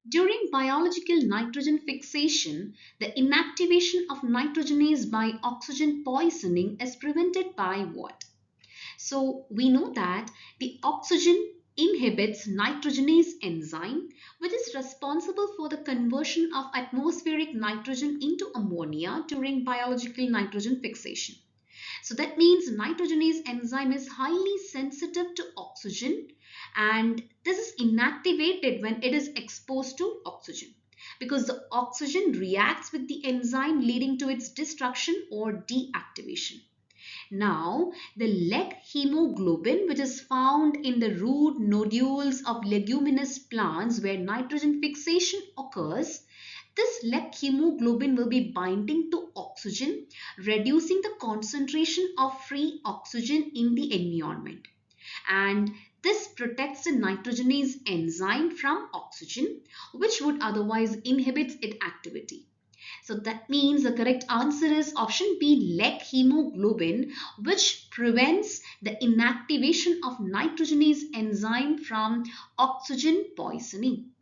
During biological nitrogen fixation, the inactivation of nitrogenase by oxygen poisoning is prevented by what? So we know that the oxygen inhibits nitrogenase enzyme, which is responsible for the conversion of atmospheric nitrogen into ammonia during biological nitrogen fixation. So that means nitrogenase enzyme is highly sensitive to oxygen, and this is inactivated when it is exposed to oxygen because the oxygen reacts with the enzyme leading to its destruction or deactivation. Now, the leg hemoglobin, which is found in the root nodules of leguminous plants where nitrogen fixation occurs, this leg hemoglobin will be binding to oxygen, reducing the concentration of free oxygen in the environment. And this protects the nitrogenase enzyme from oxygen, which would otherwise inhibit its activity. So that means the correct answer is option B, leg hemoglobin, which prevents the inactivation of nitrogenase enzyme from oxygen poisoning.